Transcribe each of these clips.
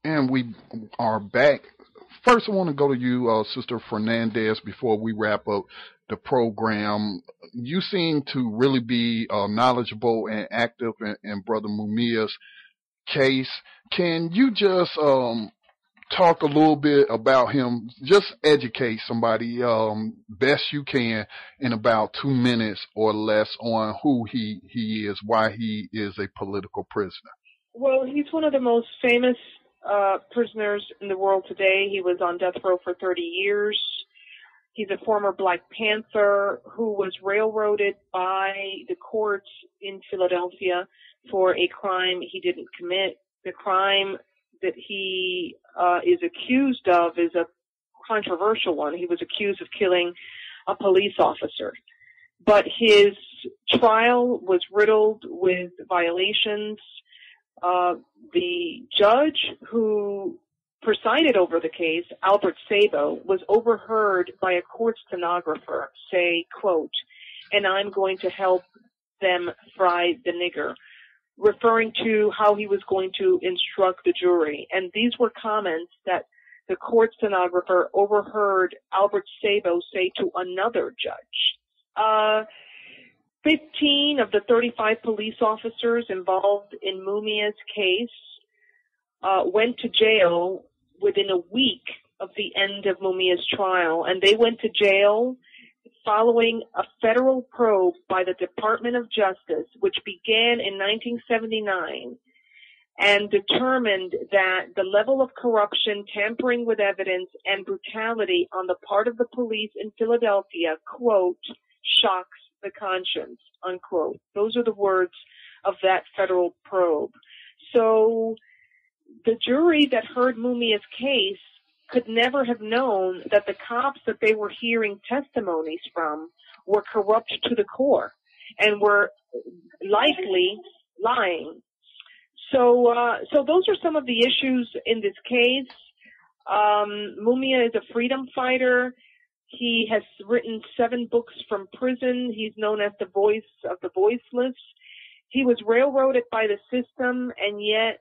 And we are back. First, I want to go to you, Sister Fernandez, before we wrap up the program. You seem to really be knowledgeable and active in Brother Mumia's case. Can you just talk a little bit about him? Just educate somebody best you can in about 2 minutes or less on who he is, why he is a political prisoner. Well, he's one of the most famous prisoners in the world today. He was on death row for 30 years. He's a former Black Panther who was railroaded by the courts in Philadelphia for a crime he didn't commit. The crime that he is accused of is a controversial one. He was accused of killing a police officer. But his trial was riddled with violations. The judge who presided over the case, Albert Sabo, was overheard by a court stenographer say, quote, "and I'm going to help them fry the nigger," referring to how he was going to instruct the jury. And these were comments that the court stenographer overheard Albert Sabo say to another judge. 15 of the 35 police officers involved in Mumia's case went to jail within a week of the end of Mumia's trial, and they went to jail following a federal probe by the Department of Justice, which began in 1979, and determined that the level of corruption, tampering with evidence, and brutality on the part of the police in Philadelphia, quote, "shocks the conscience," unquote. Those are the words of that federal probe. So the jury that heard Mumia's case could never have known that the cops that they were hearing testimonies from were corrupt to the core and were likely lying. So those are some of the issues in this case. Mumia is a freedom fighter. He has written 7 books from prison. He's known as the voice of the voiceless. He was railroaded by the system, and yet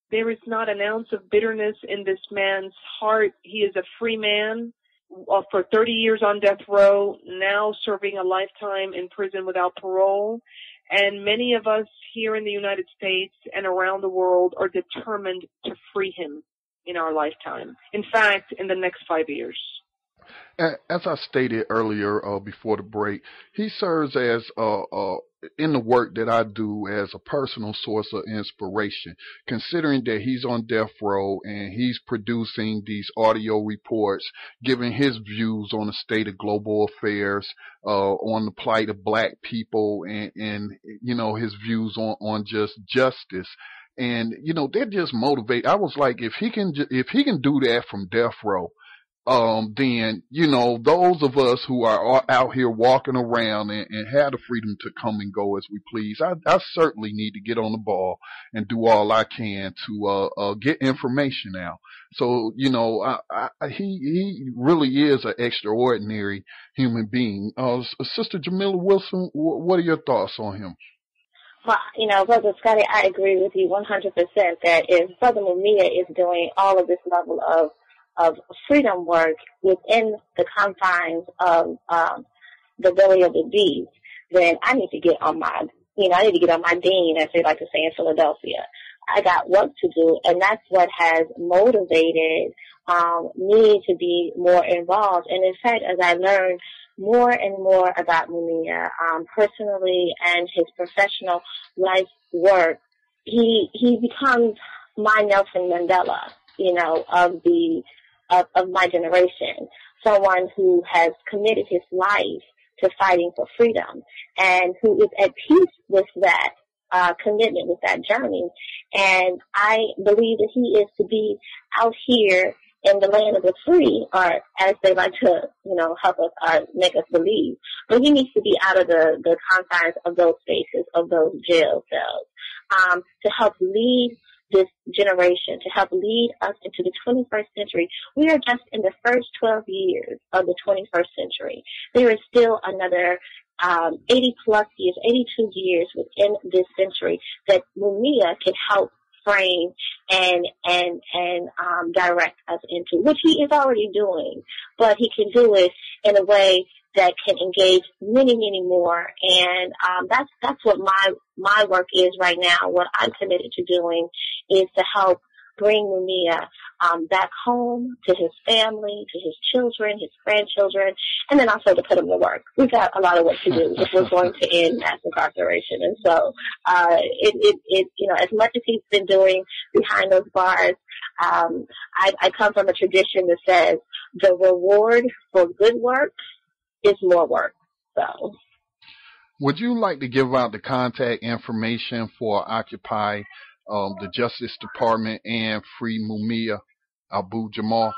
there is not an ounce of bitterness in this man's heart. He is a free man for 30 years on death row, now serving a lifetime in prison without parole. And many of us here in the United States and around the world are determined to free him in our lifetime. In fact, in the next 5 years. As I stated earlier before the break, he serves as in the work that I do as a personal source of inspiration, considering that he's on death row and he's producing these audio reports, giving his views on the state of global affairs, on the plight of Black people, and you know, his views on just justice. And you know, that just motivate. I was like, if he can do that from death row, then, you know, those of us who are out here walking around and have the freedom to come and go as we please, I certainly need to get on the ball and do all I can to get information out. So, you know, he really is an extraordinary human being. Sister Jamila Wilson, what are your thoughts on him? Well, you know, Brother Scotty, I agree with you 100% that if Brother Mumia is doing all of this level of freedom work within the confines of the belly of the beast, then I need to get on my, I need to get on my dean, as they like to say in Philadelphia. I got work to do, and that's what has motivated me to be more involved. And in fact, as I learned more and more about Mumia personally and his professional life work, he becomes my Nelson Mandela, of my generation, someone who has committed his life to fighting for freedom and who is at peace with that commitment, with that journey. And I believe that he is to be out here in the land of the free, or as they like to, help us, make us believe. But he needs to be out of the confines of those spaces, of those jail cells, to help lead this generation, to help lead us into the 21st century. We are just in the first 12 years of the 21st century. There is still another 80 plus years, 82 years within this century that Mumia can help frame and direct us into, which he is already doing, but he can do it in a way that can engage many, many more. And that's what my work is right now. What I'm committed to doing is to help bring Mumia back home to his family, to his children, his grandchildren, and then also to put him to work. We've got a lot of work to do if we're going to end mass incarceration. And so, as much as he's been doing behind those bars, I come from a tradition that says the reward for good work is more work. So, would you like to give out the contact information for Occupy, the Justice Department, and Free Mumia Abu Jamal?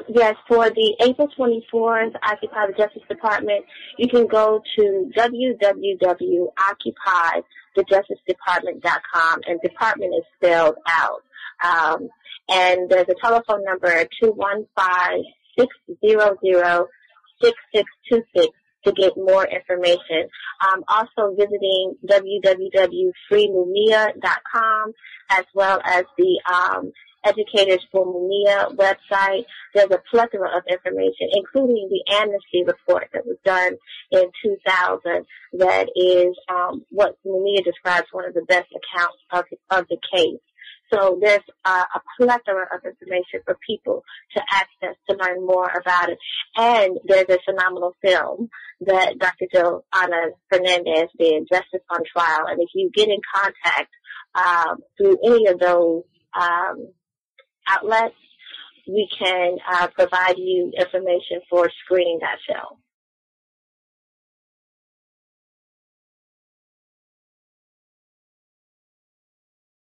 Yes, for the April 24th Occupy the Justice Department, you can go to www.occupythejusticedepartment.com, and department is spelled out. And there's a telephone number at 215-600-6626 to get more information. Also visiting www.freemumia.com, as well as the Educators for Mumia website. There's a plethora of information, including the amnesty report that was done in 2000 that is what Mumia describes one of the best accounts of the case. So there's a plethora of information for people to access to learn more about it. And there's a phenomenal film that Dr. Joanna Fernandez did, Justice on Trial. And if you get in contact through any of those outlets, we can provide you information for screening that film.